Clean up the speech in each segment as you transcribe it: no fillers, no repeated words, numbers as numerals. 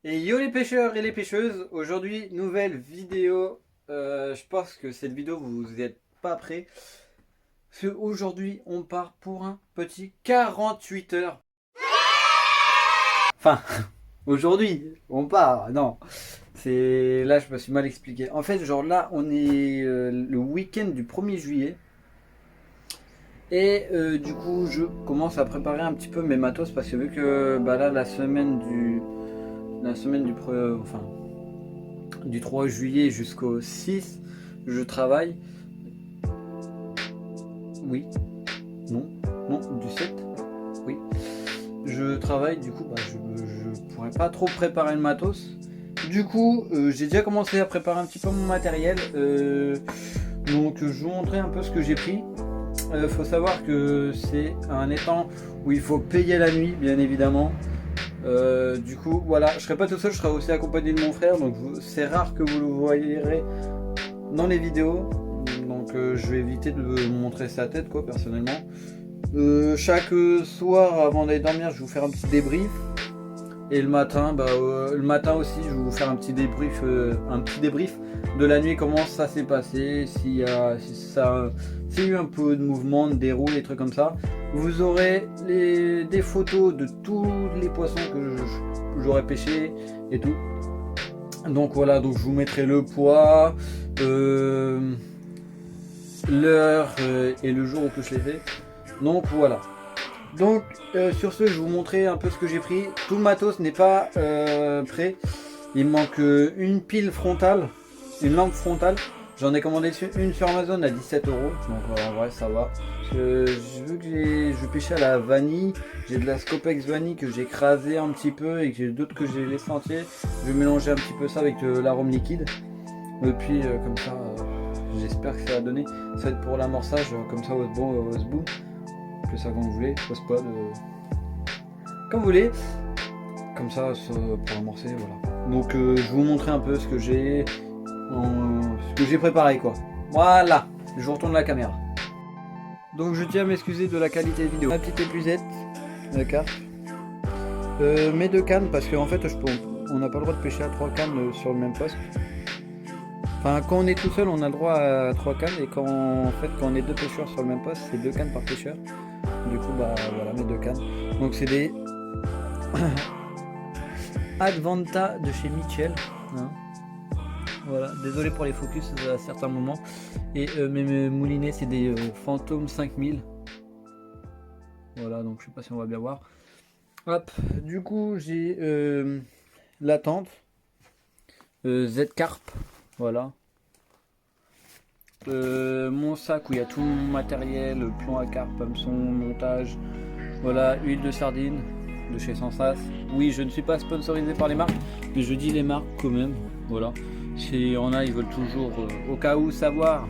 Et yo les pêcheurs et les pêcheuses, aujourd'hui nouvelle vidéo. Je pense que cette vidéo vous n'êtes pas prêts. Parce qu'aujourd'hui on part pour un petit 48 heures. Enfin, aujourd'hui on part, non. C'est là je me suis mal expliqué. En fait genre là on est le week-end du 1er juillet. Et du coup je commence à préparer un petit peu mes matos parce que vu que bah là la semaine du enfin, du 3 juillet jusqu'au 6, je travaille. Oui, non, non, du 7, oui. Je travaille, du coup, bah, je pourrais pas trop préparer le matos. Du coup, j'ai déjà commencé à préparer un petit peu mon matériel. Donc, je vous montrer un peu ce que j'ai pris. Faut savoir que c'est un étang où il faut payer la nuit, bien évidemment. Du coup voilà, je serai pas tout seul, je serai aussi accompagné de mon frère, donc c'est rare que vous le voyez dans les vidéos, donc je vais éviter de montrer sa tête quoi personnellement. Chaque soir avant d'aller dormir je vais vous faire un petit débrief, et le matin aussi je vais vous faire un petit débrief de la nuit, comment ça s'est passé, s'il y a eu un peu de mouvement, de déroule, des trucs comme ça. Vous aurez des photos de tous les poissons que j'aurais pêché et tout. Donc voilà, donc je vous mettrai le poids, l'heure et le jour où que je l'ai fait. Donc voilà. Donc sur ce, je vais vous montrer un peu ce que j'ai pris. Tout le matos n'est pas prêt. Il me manque une pile frontale, une lampe frontale. J'en ai commandé une sur Amazon à 17€, donc en vrai ça va. Vu que je pêchais à la vanille, j'ai de la Scopex vanille que j'ai écrasé un petit peu et que j'ai d'autres que j'ai laissé entier. Je vais mélanger un petit peu ça avec l'arôme liquide. Et puis comme ça, j'espère que ça va donner. Ça va être pour l'amorçage, comme ça au sboom. Appelez ça comme vous voulez, au spot, comme vous voulez. Comme ça, pour amorcer, voilà. Donc je vais vous montrer un peu ce que j'ai préparé quoi. Voilà, je vous retourne la caméra. Donc je tiens à m'excuser de la qualité vidéo. Ma petite épuisette de carpe, mes deux cannes, parce qu'en fait on n'a pas le droit de pêcher à 3 cannes sur le même poste. Enfin, quand on est tout seul on a le droit à 3 cannes, et quand on est deux pêcheurs sur le même poste, c'est 2 cannes par pêcheur. Du coup bah voilà mes deux cannes. Donc c'est des Advanta de chez Mitchell, hein. Voilà, désolé pour les focus à certains moments. Et mes moulinets c'est des Phantom 5000. Voilà, donc je sais pas si on va bien voir. Hop, du coup j'ai la tente Z-Carp, voilà. Mon sac où il y a tout mon matériel, plomb à carpe, hameçon, montage. Voilà, huile de sardine de chez Sensas. Oui, je ne suis pas sponsorisé par les marques, mais je dis les marques quand même. Voilà. S'il y en a, ils veulent toujours, au cas où, savoir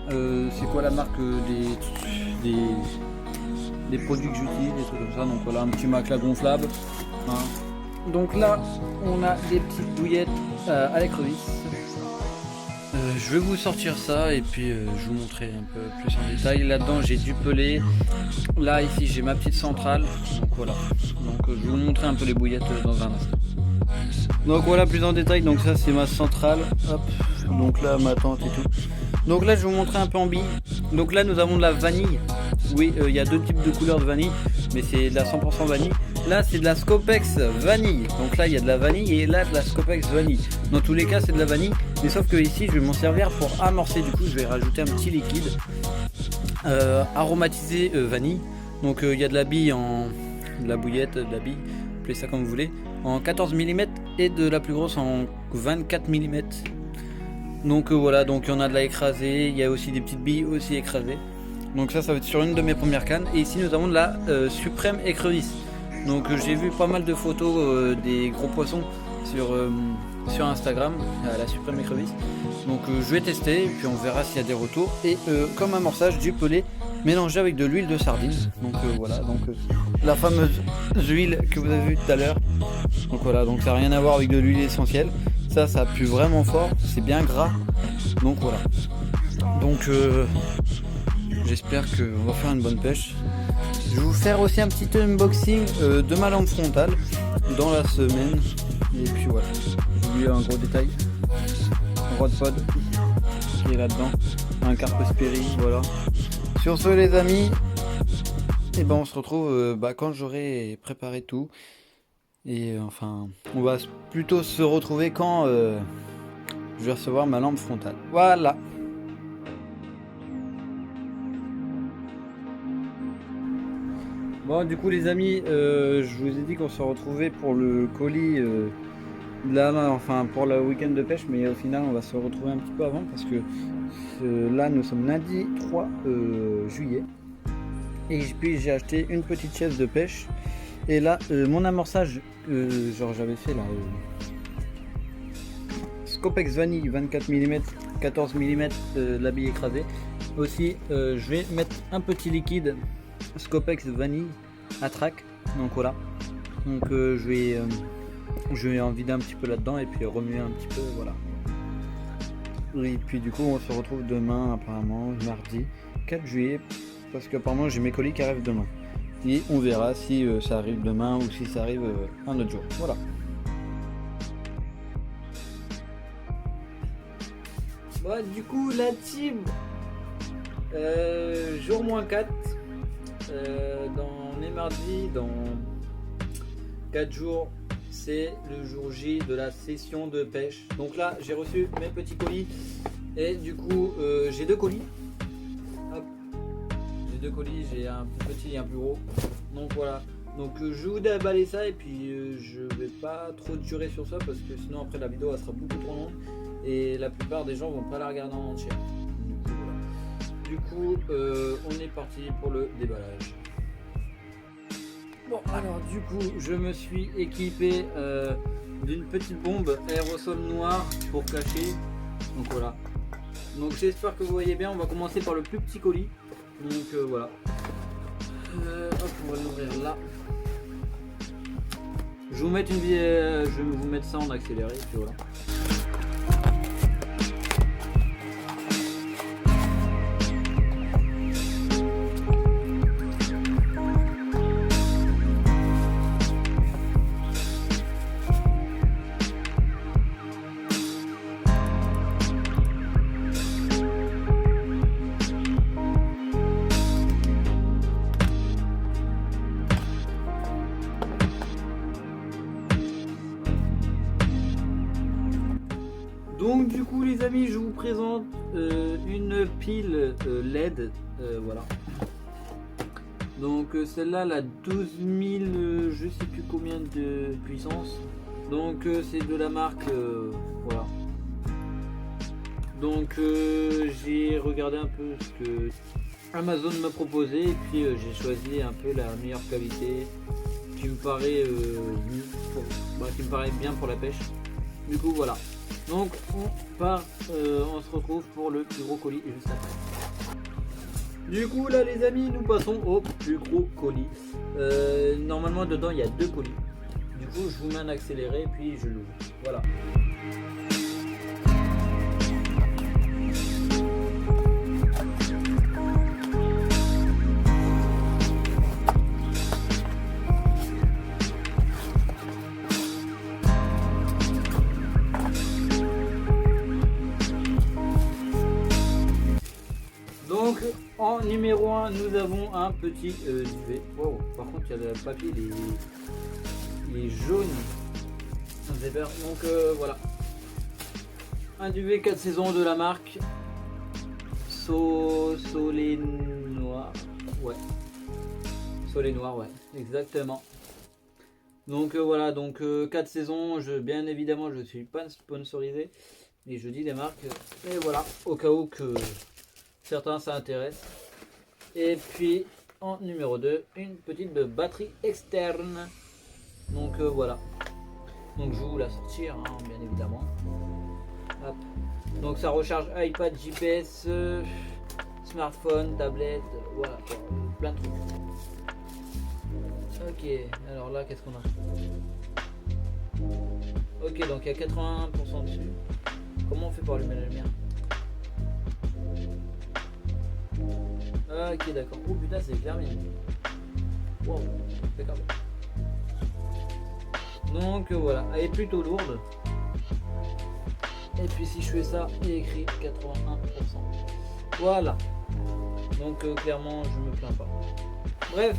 c'est quoi la marque des produits que j'utilise, des trucs comme ça. Donc voilà, un petit matelas gonflable, hein. Donc là, on a des petites bouillettes à l'écrevisse. Je vais vous sortir ça et puis je vous montrer un peu plus en détail. Là-dedans, j'ai du pelé. Là, ici, j'ai ma petite centrale. Donc voilà. Donc je vais vous montrer un peu les bouillettes dans un instant. Donc voilà plus en détail, donc ça c'est ma centrale, hop, donc là ma tente et tout. Donc là je vais vous montrer un peu en billes. Donc là nous avons de la vanille. Oui, il y a deux types de couleurs de vanille, mais c'est de la 100% vanille. Là c'est de la Scopex vanille. Donc là il y a de la vanille et là de la Scopex vanille. Dans tous les cas c'est de la vanille, mais sauf que ici je vais m'en servir pour amorcer. Du coup je vais rajouter un petit liquide aromatisé vanille. Donc il y a de la bille de la bouillette, de la bille, appelez ça comme vous voulez, en 14 mm et de la plus grosse en 24 mm. Donc voilà, donc il y en a de la écrasée, il y a aussi des petites billes aussi écrasées. Donc ça va être sur une de mes premières cannes. Et ici nous avons de la suprême écrevisse. Donc j'ai vu pas mal de photos des gros poissons sur Instagram, la suprême écrevisse. Donc je vais tester et puis on verra s'il y a des retours. Et comme amorçage du pelé mélangé avec de l'huile de sardine. Donc voilà, donc la fameuse huile que vous avez vue tout à l'heure. Donc voilà, donc ça n'a rien à voir avec de l'huile essentielle. Ça pue vraiment fort, c'est bien gras. Donc voilà. Donc j'espère qu'on va faire une bonne pêche. Je vais vous faire aussi un petit unboxing de ma lampe frontale dans la semaine. Et puis voilà, j'ai eu un gros détail. Rodpod qui est là-dedans. Un Carpe Sperry, voilà. Sur ce les amis, et ben on se retrouve quand j'aurai préparé tout. Et enfin, on va plutôt se retrouver quand je vais recevoir ma lampe frontale. Voilà. Bon, du coup les amis, je vous ai dit qu'on se retrouvait pour le colis là, enfin pour le week-end de pêche, mais au final on va se retrouver un petit peu avant parce que là nous sommes lundi 3 juillet et puis j'ai acheté une petite chaise de pêche et là mon amorçage, genre j'avais fait là Scopex Vanille 24 mm, 14 mm la bille écrasée. Aussi je vais mettre un petit liquide Scopex Vanille à track, donc voilà, donc je vais en vider un petit peu là-dedans et puis remuer un petit peu, voilà. Et puis du coup on se retrouve demain apparemment, mardi 4 juillet, parce qu'apparemment j'ai mes colis qui arrivent demain. Et on verra si ça arrive demain ou si ça arrive un autre jour. Voilà. Bon, du coup la team jour moins 4 on est mardi, dans 4 jours c'est le jour J de la session de pêche. Donc là j'ai reçu mes petits colis et du coup j'ai deux colis. Hop. J'ai deux colis, j'ai un plus petit et un plus gros. Donc voilà. Donc je vous déballer ça et puis je vais pas trop durer sur ça parce que sinon après la vidéo elle sera beaucoup trop longue et la plupart des gens vont pas la regarder en entière. Du coup on est parti pour le déballage. Bon alors du coup je me suis équipé d'une petite bombe aérosol noir pour cacher. Donc voilà. Donc j'espère que vous voyez bien. On va commencer par le plus petit colis. Donc voilà. Hop, on va l'ouvrir là. Je vais vous mettre ça en accéléré. Puis voilà. Donc du coup les amis, je vous présente une pile LED, voilà. Donc celle-là, la 12 000, je sais plus combien de puissance. Donc c'est de la marque, voilà. Donc j'ai regardé un peu ce que Amazon m'a proposé et puis j'ai choisi un peu la meilleure qualité qui me paraît qui me paraît bien pour la pêche. Du coup voilà. Donc on se retrouve pour le plus gros colis juste après. Du coup là les amis, nous passons au plus gros colis. Normalement dedans il y a deux colis. Du coup je vous mets un accéléré puis je l'ouvre. Voilà. Donc en numéro 1 nous avons un petit duvet. Wow, par contre il y a le papier, il est jaune. Ça me fait peur. Donc voilà. Un duvet 4 saisons de la marque Soleil Noir. Ouais. Soleil Noir, ouais, exactement. Donc voilà, donc 4 saisons, bien évidemment je ne suis pas sponsorisé. Et je dis des marques. Et voilà, au cas où que certains ça intéresse. Et puis en numéro 2, une petite batterie externe. Donc voilà. Donc je vais vous la sortir, hein, bien évidemment. Hop. Donc ça recharge iPad, GPS, smartphone, tablette, voilà, plein de trucs. Ok, alors là qu'est-ce qu'on a? Ok, donc il y a 81% dessus. Comment on fait pour allumer la lumière? Ok, d'accord. Oh putain, c'est fermé. Wow, impeccable. Donc voilà, elle est plutôt lourde. Et puis si je fais ça, il est écrit 81%. Voilà. Donc clairement, je me plains pas. Bref.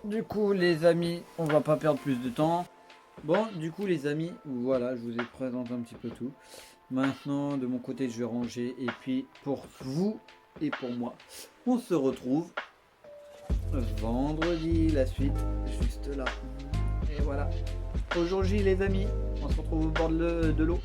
Du coup, les amis, on va pas perdre plus de temps. Bon, du coup, les amis, voilà, je vous ai présenté un petit peu tout. Maintenant, de mon côté, je vais ranger. Et puis, pour vous et pour moi, on se retrouve vendredi. La suite, juste là. Et voilà. Aujourd'hui, les amis, on se retrouve au bord de l'eau.